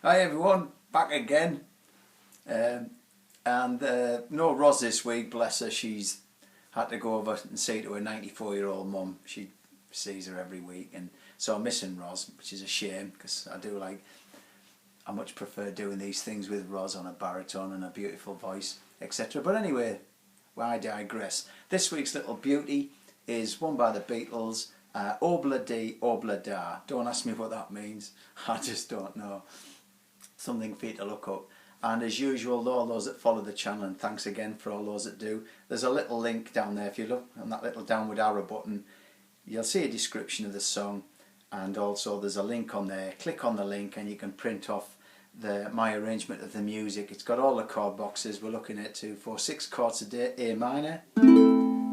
Hi everyone, back again. No Ros this week, bless her. She's had to go over and see to her 94-year-old mum. She sees her every week, and so I'm missing Ros, which is a shame because I much prefer doing these things with Ros on a baritone and a beautiful voice, etc. But anyway, I digress. This week's little beauty is one by the Beatles, Obla Di Obla Da. Don't ask me what that means, I just don't know. Something for you to look up. And as usual, all those that follow the channel, and thanks again for all those that do, there's a little link down there. If you look on that little downward arrow button, you'll see a description of the song, and also there's a link on there. Click on the link and you can print off my arrangement of the music. It's got all the chord boxes. We're looking at 2, 4, 6 chords a day: A minor,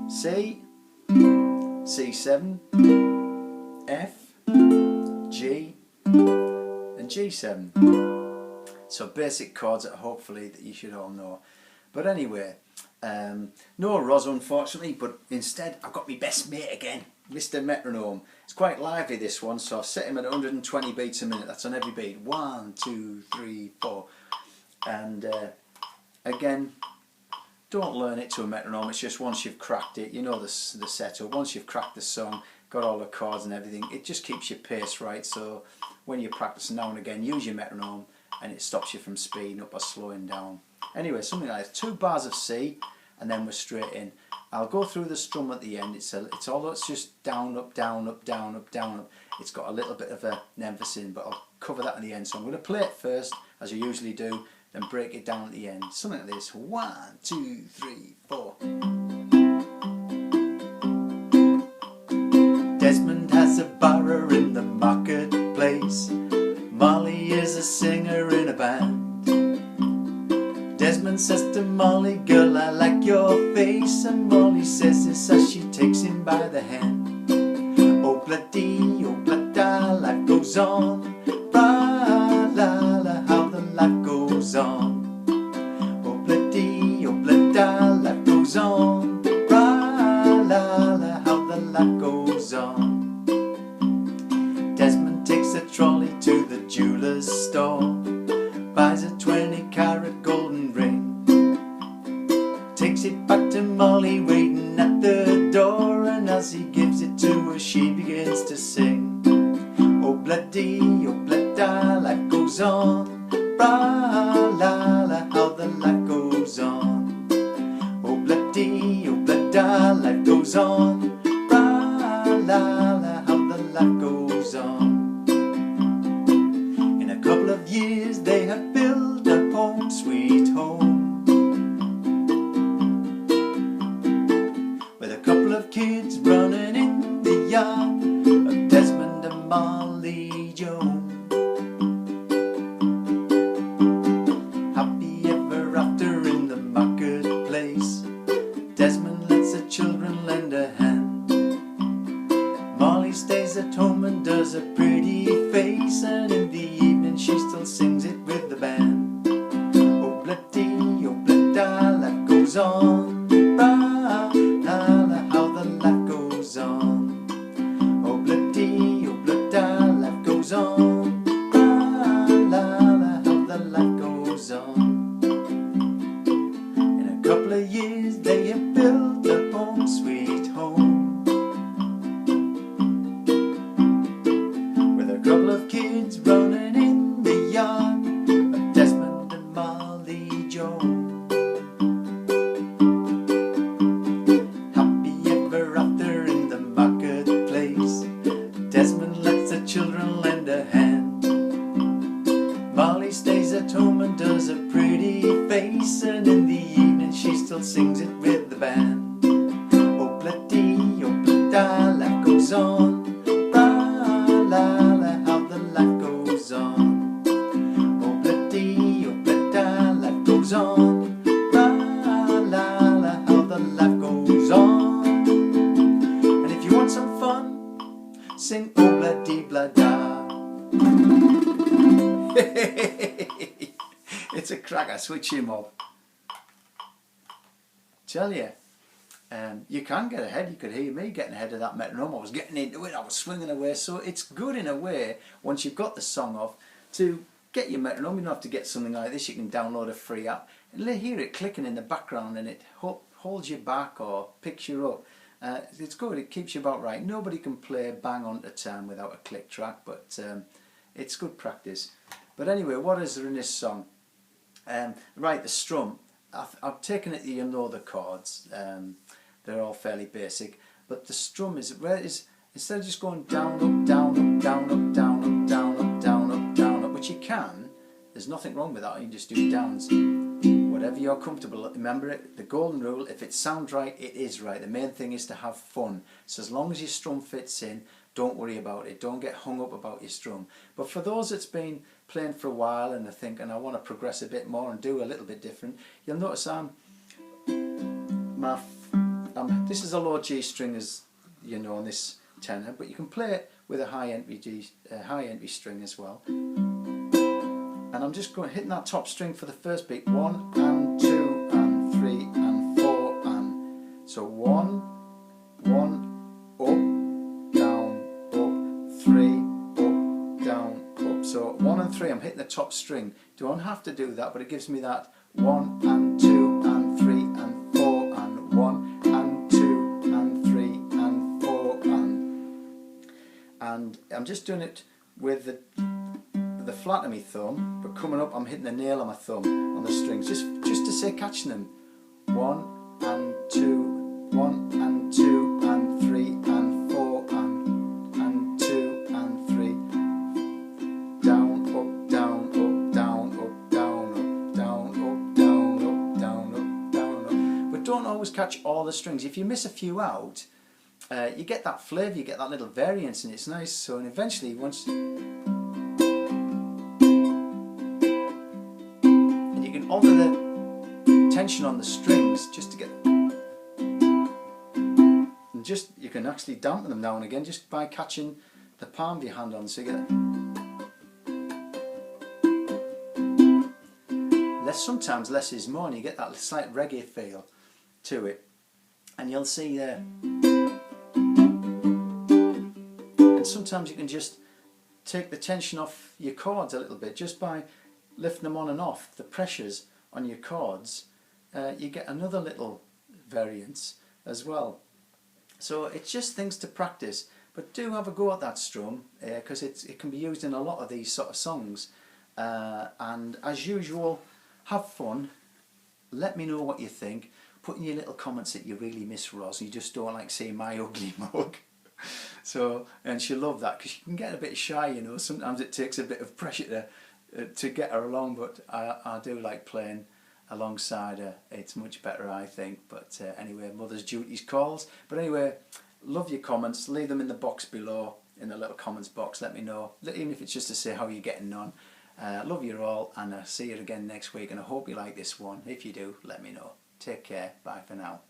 C, C7, F, G and G7. So basic chords that hopefully that you should all know. But anyway, no Ros unfortunately, but instead I've got my best mate again, Mr. Metronome. It's quite lively this one, so I've set him at 120 beats a minute. That's on every beat. 1, 2, 3, 4. And again, don't learn it to a metronome. It's just once you've cracked it, you know the setup. Once you've cracked the song, got all the chords and everything, it just keeps your pace right. So when you're practicing now and again, use your metronome, and it stops you from speeding up or slowing down. Anyway, something like this. 2 bars of C, and then we're straight in. I'll go through the strum at the end. It's just down, up, down, up, down, up, down, up. It's got a little bit of an emphasis in, but I'll cover that at the end. So I'm going to play it first, as I usually do, then break it down at the end. Something like this. 1, 2, 3, 4. Desmond has a barrow in the marketplace. Molly is a singer in a band. Desmond says to Molly, "Girl, I like your face." And Molly says this as she takes him by the hand. Oh bloody, oh bloody, life goes on. Ra la la, how the life goes on. Oh bloody, life goes on. Ra la la, how the life goes on. Desmond takes a trolley to the jeweller's store, buys a 20-carat golden ring, takes it back to Molly waiting at the door, and as he gives it to her she begins to sing. Oh bloody, life goes on. Ra la la, how the life goes on. Oh bloody, life goes on. Ra la la, how the life goes on. In a couple of years they have built a home sweet home, with a couple of kids running in the yard of Desmond and Molly Jones. Happy ever after in the marketplace. Desmond lets the children lend a hand. Molly stays at home and does a pretty face, and in the evening she still sings it with the band. Oh bloody, life goes on. Ra la la, how the life goes on. Oh bloody, life goes on. Ra la la, how the life goes on. In a couple of years they have built a home sweet home, with a couple of kids running in the yard of Desmond and Molly Jones. Happy ever after in the marketplace. Desmond lets the children lend a hand. Molly stays at home and does a pretty face, and in the evening she still sings it with the band. Oh bloody, life goes on. Ra la la, how the life goes on. Oh bloody, life goes on. Ra la la, how the life goes on. And if you want some fun, sing oh bloody blah da. It's a cracker, switch him up. Tell you, you can get ahead. You could hear me getting ahead of that metronome. I was getting into it, I was swinging away. So it's good in a way, once you've got the song off, to get your metronome, you don't have to get something like this. You can download a free app and hear it clicking in the background, and it holds you back or picks you up. It's good, it keeps you about right. Nobody can play bang on to time without a click track, but it's good practice. But anyway, what is there in this song? Right, the strum. I've taken it that you know the chords. They're all fairly basic, but the strum is where it is. Instead of just going down, up, down, up, down, up, down, up, down, up, down, up, down, up, which you can. There's nothing wrong with that. You can just do downs. Whatever you're comfortable. Remember it, the golden rule, if it sounds right, it is right. The main thing is to have fun. So as long as your strum fits in, don't worry about it. Don't get hung up about your strum. But for those that's been playing for a while and are thinking, I want to progress a bit more and do a little bit different, you'll notice this is a low G string, as you know, on this tenor, but you can play it with a high entry string as well. And I'm just going hitting that top string for the first beat. 1 and 2 and 3 and 4 and so 1, 1, up, down, up, 3, up, down, up. So 1 and 3, I'm hitting the top string. Don't have to do that, but it gives me that 1 and 2 and 3 and 4 and 1 and 2 and 3 and 4 and I'm just doing it with the flat of my thumb, but coming up I'm hitting the nail of my thumb on the strings, just to say catching them. 1 and 2, 1 and 2 and 3 and 4 and 2 and 3. Down, up, down, up, down, up, down, up, down, up, down, up, down, up, down, up. But don't always catch all the strings. If you miss a few out, you get that flavour, you get that little variance, and it's nice. So, and eventually once alter the tension on the strings just to get, and just you can actually dampen them now and again just by catching the palm of your hand on, so you get sometimes less is more, and you get that slight reggae feel to it, and you'll see there. And sometimes you can just take the tension off your chords a little bit just by lifting them on and off, the pressures on your chords. You get another little variance as well. So it's just things to practice, but do have a go at that strum, because it can be used in a lot of these sort of songs. And as usual, have fun. Let me know what you think. Put in your little comments that you really miss Roz, and you just don't like seeing my ugly mug. So, and she'll love that, because she can get a bit shy, you know. Sometimes it takes a bit of pressure to get her along, but I do like playing alongside her. It's much better, I think. But anyway, mother's duties calls. But anyway, love your comments. Leave them in the box below, in the little comments box. Let me know, even if it's just to say how you're getting on. Love you all, and I'll see you again next week, and I hope you like this one. If you do, let me know. Take care. Bye for now.